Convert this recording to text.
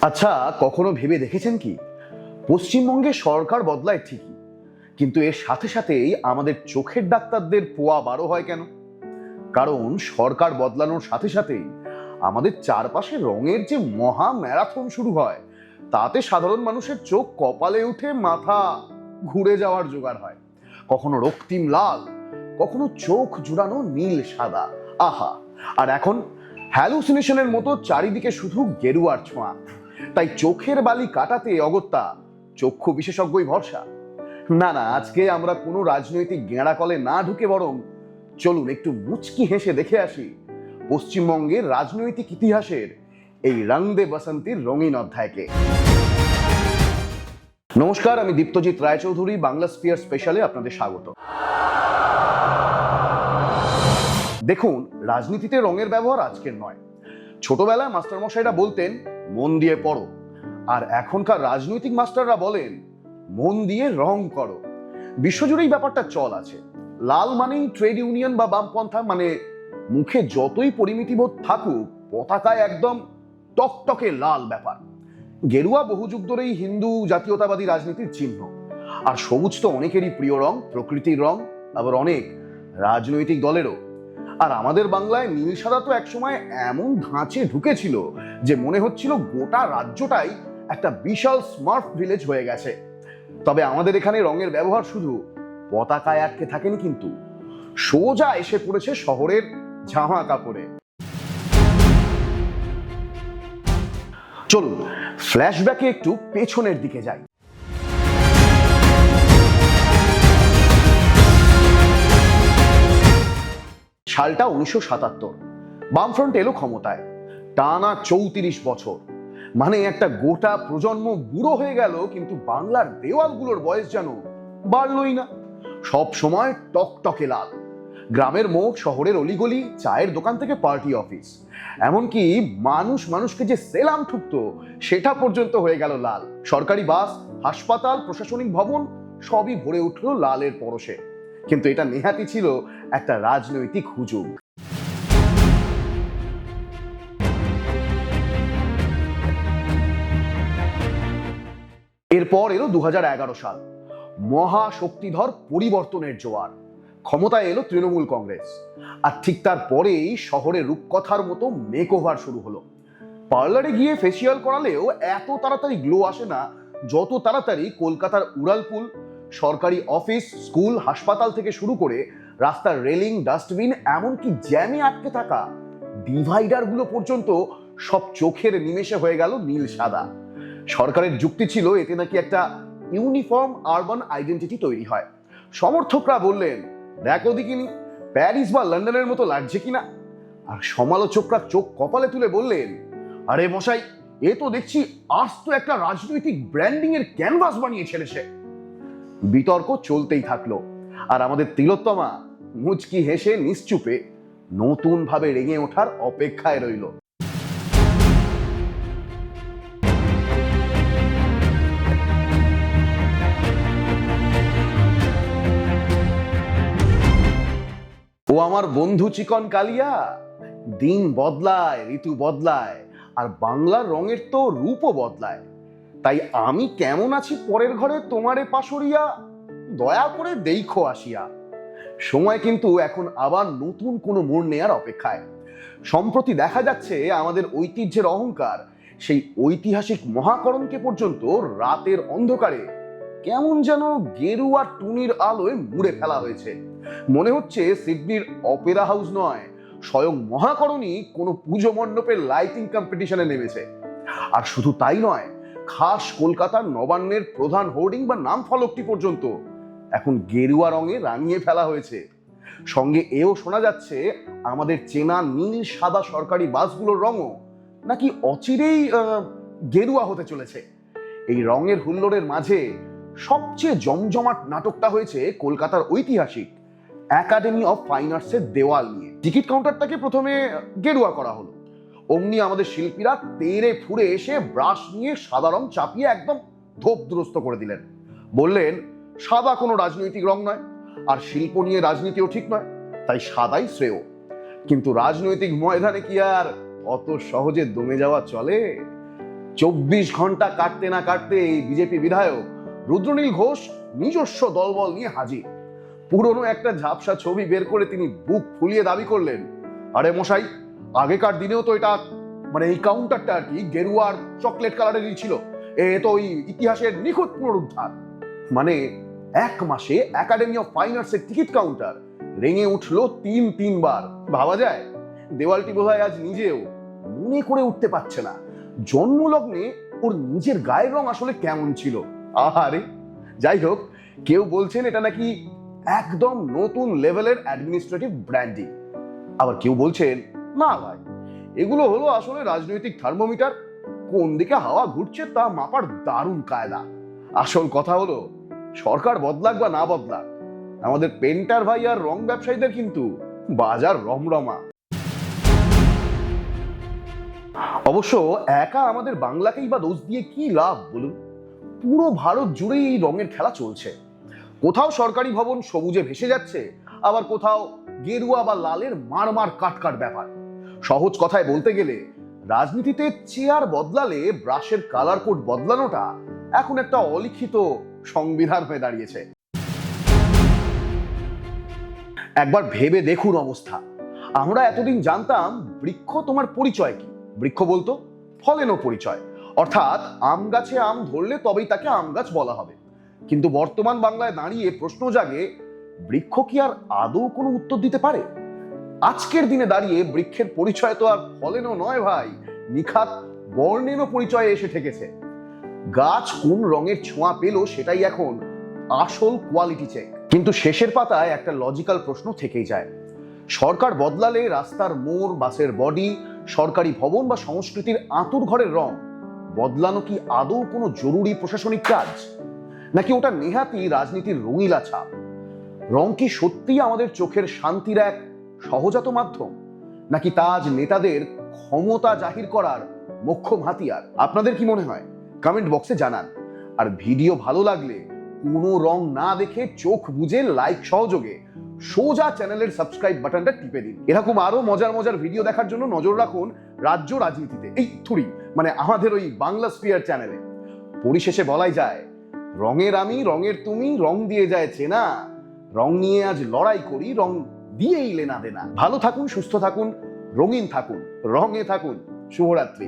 আচ্ছা, কখনো ভেবে দেখেছেন কি পশ্চিমবঙ্গে সরকার বদলায় ঠিকই, কিন্তু এর সাথে সাথেই আমাদের চোখের ডাক্তারদের পোয়া বারো হয় কেন? কারণ সরকার বদলানোর সাথে সাথেই আমাদের চারপাশে রঙের যে মহা ম্যারাথন শুরু হয়, তাতে সাধারণ মানুষের চোখ কপালে উঠে মাথা ঘুরে যাওয়ার জোগাড় হয়। কখনো রক্তিম লাল, কখনো চোখ জুড়ানো নীল সাদা। আহা! আর এখন হ্যালুসিনেশনের মতো চারিদিকে শুধু গেরুয়ার ছোঁয়া। তাই চোখের বালি কাটাতে অগত্যা চক্ষু বিশেষজ্ঞই ভরসা। না না, আজকে আমরা কোনো রাজনৈতিক গেঁড়া কলে না ঢুকে বরং চলুন একটু মুচকি হেসে দেখে আসি পশ্চিমবঙ্গের রাজনৈতিক ইতিহাসের এই রং দে বসন্তীর রঙিন অধ্যায়কে। নমস্কার, আমি দীপ্তজিৎ রায়চৌধুরী, বাংলা স্পিয়ার স্পেশালে আপনাদের স্বাগত। দেখুন, রাজনীতিতে রঙের ব্যবহার আজকের নয়। ছোটবেলায় মাস্টারমশাইরা বলতেন মন দিয়ে পড়ো, আর এখনকার রাজনৈতিক মাস্টাররা বলেন মন দিয়ে রং করো। বিশ্বজুড়েই ব্যাপারটা চল আছে। লাল মানেই ট্রেড ইউনিয়ন বা বামপন্থা, মানে মুখে যতই পরিমিতিবোধ থাকুক, পতাকায় একদম টকটকে লাল ব্যাপার। গেরুয়া বহু যুগ ধরেই হিন্দু জাতীয়তাবাদী রাজনীতির চিহ্ন। আর সবুজ তো অনেকেরই প্রিয় রং, প্রকৃতির রং, আবার অনেক রাজনৈতিক দলেরও। আর আমাদের বাংলায় নীল সাদা তো একসময় এমন ধাঁচে ঢুকেছিল যে মনে হচ্ছিল গোটা রাজ্যটাই একটা বিশাল স্মার্ট ভিলেজ হয়ে গেছে। তবে আমাদের এখানে রঙের ব্যবহার শুধু পতাকায় আটকে থাকেনি, কিন্তু সোজা এসে পড়েছে শহরের জামা কাপড়ে। চলুন ফ্ল্যাশব্যাকে একটু পেছনের দিকে যাই। সালটা 1977। বামফ্রন্ট এলো ক্ষমতায়। টানা 34 বছর, মানে একটা গোটা প্রজন্ম বুড়ো হয়ে গেল, কিন্তু বাংলার দেওয়ালগুলোর বয়স যেন বাড়লই না। সব সময় টকটকে লাল। গ্রামের মুখ, শহরের অলিগলি, চায়ের দোকান থেকে পার্টি অফিস, এমনকি মানুষ মানুষকে যে সেলাম ঠুকতো সেটা পর্যন্ত হয়ে গেল লাল। সরকারি বাস, হাসপাতাল, প্রশাসনিক ভবন সবই ভরে উঠল লালের পরশে। কিন্তু এটা নেহাতি ছিল একটা রাজনৈতিক হুজুগ। এরপর এলো 2011 সাল। মহা শক্তিধর পরিবর্তনের জোয়ার। ক্ষমতায় এলো তৃণমূল কংগ্রেস। আর ঠিক তারপরেই শহরে রূপকথার মতো মেকওভার শুরু হলো। পার্লারে গিয়ে ফেসিয়াল করালেও এত তাড়াতাড়ি গ্লো আসে না যত তাড়াতাড়ি কলকাতার উড়ালপুল, সরকারি অফিস, স্কুল, হাসপাতাল থেকে শুরু করে রাস্তার রেলিং, ডাস্টবিন, এমনকি জ্যামে আটকে থাকা ডিভাইডার গুলো পর্যন্ত সব চোখের নিমেষে হয়ে গেল নীল সাদা। সরকারের যুক্তি ছিল এতে নাকি একটা ইউনিফর্ম আরবান আইডেন্টিটি তৈরি হয়। সমর্থকরা বললেন দেখো দেখিনি প্যারিস বা লন্ডনের মতো লাগছে কিনা। আর সমালোচকরা চোখ কপালে তুলে বললেন আরে মশাই, এ তো দেখছি আস্ত একটা রাজনৈতিক ব্র্যান্ডিং এর ক্যানভাস বানিয়ে ছেড়েছে। বিতর্ক চলতেই থাকলো, আর আমাদের তিলোত্তমা মুচকি হেসে নিশ্চুপে নতুন ভাবে রেঙে ওঠার অপেক্ষায় রইল। ও আমার বন্ধু চিকন কালিয়া, দিন বদলায়, ঋতু বদলায়, আর বাংলার রঙের তো রূপও বদলায়। তাই আমি কেমন আছি পরের ঘরে তোমারে পাশরিয়া, দয়া করে দেইখো আসিয়া। সময় কিন্তু এখন আবার নতুন কোনো মোড় নেয়ার অপেক্ষায়। সম্প্রতি দেখা যাচ্ছে আমাদের ঐতিহ্যের অহংকার, সেই ঐতিহাসিক মহাকরণকে পর্যন্ত রাতের অন্ধকারে কেমন যেন গেরুয়া টুনির আলোয় মুড়ে ফেলা হয়েছে। মনে হচ্ছে সিডনির অপেরা হাউস নয়, স্বয়ং মহাকরণই কোনো পুজো মণ্ডপের লাইটিং কম্পিটিশনে নেমেছে। আর শুধু তাই নয়, খাস কলকাতার নবান্নের প্রধান হোর্ডিং বা নাম ফলকটি পর্যন্ত এখন গেরুয়া রঙে রাঙিয়ে ফেলা হয়েছে। সঙ্গে এও শোনা যাচ্ছে আমাদের চেনা নীল সাদা সরকারি বাসগুলোর রঙও নাকি অচিরেই গেরুয়া হতে চলেছে। এই রঙের হুল্লোড়ের মাঝে সবচেয়ে জমজমাট নাটকটা হয়েছে কলকাতার ঐতিহাসিক একাডেমি অফ ফাইন আর্টসের দেওয়াল নিয়ে। টিকিট কাউন্টারটাকে প্রথমে গেরুয়া করা হলো, অমনি আমাদের শিল্পীরা তেড়ে ফুড়ে এসে ব্রাশ নিয়ে সাদা রং চাপিয়ে একদম ধোপদুরস্ত করে দিলেন। বললেন সাদা কোনো রাজনৈতিক রং নয়, আর শিল্প নিয়ে রাজনীতিও ঠিক নয়, তাই সাদাই শ্রেয়। কিন্তু রাজনৈতিক ময়দানে কি আর অত সহজে দমে যাওয়া চলে? 24 ঘন্টা কাটতে না কাটতে এই বিজেপি বিধায়ক রুদ্রনীল ঘোষ নিজস্ব দলবল নিয়ে হাজির। পুরনো একটা ঝাপসা ছবি বের করে তিনি বুক ফুলিয়ে দাবি করলেন, আরে মশাই, আগেকার দিনেও তো এটা মানে এই কাউন্টারটা আর কি গেরুয়ার চকলেট কালারেরই ছিল, এ তো ওই ইতিহাসের নিখুঁত পুনরুদ্ধার। মানে 1 মাসে একাডেমি অফ ফাইন আর্টসের টিকিট কাউন্টার রেঙে উঠলো তিনবার। ভাবা যায়? দেওয়ালটি বোধহয় আজ নিজেও মনে করে উঠতে পারছে না জন্মলগ্নে ওর নিজের গায়ের রং আসলে কেমন ছিল। আহারে, যাই হোক, কেউ বলছেন এটা নাকি একদম নতুন লেভেলের অ্যাডমিনিস্ট্রেটিভ ব্র্যান্ডিং, আবার কেউ বলছেন না ভাই, এগুলো হলো আসলে রাজনৈতিক থার্মোমিটার, কোন দিকে হাওয়া ঘুরছে তা মাপার দারুণ কায়দা। আসল কথা হলো, সরকার বদলাক বা না বদলাক, আমাদের পেন্টার ভাই আর রং ব্যবসায়ীদের কিন্তু বাজার রমরমা। অবশ্য একা আমাদের বাংলাকেই বা দোষ দিয়ে কি লাভ বলুন? পুরো ভারত জুড়েই এই রঙের খেলা চলছে। কোথাও সরকারি ভবন সবুজে ভেসে যাচ্ছে, আবার কোথাও গেরুয়া বা লালের মারমার কাটকাট ব্যাপার। সহজ কথায় বলতে গেলে, রাজনীতিতে চেয়ার বদলালে ব্রাশের কালার কোড বদলানোটা এখন একটা অলিখিত সংবিধান হয়ে দাঁড়িয়েছে। একবার ভেবে দেখুন অবস্থা। আমরা এতদিন জানতাম বৃক্ষ তোমার পরিচয় কি, বৃক্ষ বলতো ফলেনো পরিচয়, অর্থাৎ আম গাছে আম ধরলে তবেই তাকে আম গাছ বলা হবে। কিন্তু বর্তমান বাংলায় দাঁড়িয়ে প্রশ্ন জাগে, বৃক্ষ কি আর আদৌ কোনো উত্তর দিতে পারে? আজকের দিনে দাঁড়িয়ে বৃক্ষের পরিচয় তো আর ফলেনো নয় ভাই, নিখাত বর্ণেনো পরিচয়ে এসে ঠেকেছে। গাছ কোন রঙের ছোঁয়া পেল সেটাই এখন আসল কোয়ালিটি চেক। কিন্তু শেষের পাতায় একটা লজিক্যাল প্রশ্ন থেকেই যায়, সরকার বদলালে রাস্তার মোড়, বাসের বডি, সরকারি ভবন বা সংস্কৃতির আঁতুর ঘরের রং বদলানো কি আদৌ কোনো জরুরি প্রশাসনিক কাজ, নাকি ওটা নেহাতি রাজনীতির রঙিলা ছাপ? রং কি সত্যি আমাদের চোখের শান্তির এক সহজাত মাধ্যম, নাকি তা আজ নেতাদের ক্ষমতা জাহির করার মোক্ষম হাতিয়ার? আপনাদের কি মনে হয়? কমেন্ট বক্সে জানান। আর ভিডিও ভালো লাগলে কোনো রং না দেখে চোখ বুজে লাইক সহযোগে সোজা চ্যানেলের সাবস্ক্রাইব বাটনটা টিপে দিন। এরকম আরো মজার ভিডিও দেখার জন্য নজর রাখুন রাজ্য রাজনীতিতে, এই থুড়ি মানে আমাদের ওই বাংলা স্পিয়ার চ্যানেলে। পরিশেষে বলাই যায়, রঙের আমি, রঙের তুমি, রং দিয়ে যায় চেনা, রং নিয়ে আজ লড়াই করি, রং দিয়েই লেনা দেনা। ভালো থাকুন, সুস্থ থাকুন, রঙিন থাকুন, রঙে থাকুন। শুভরাত্রি।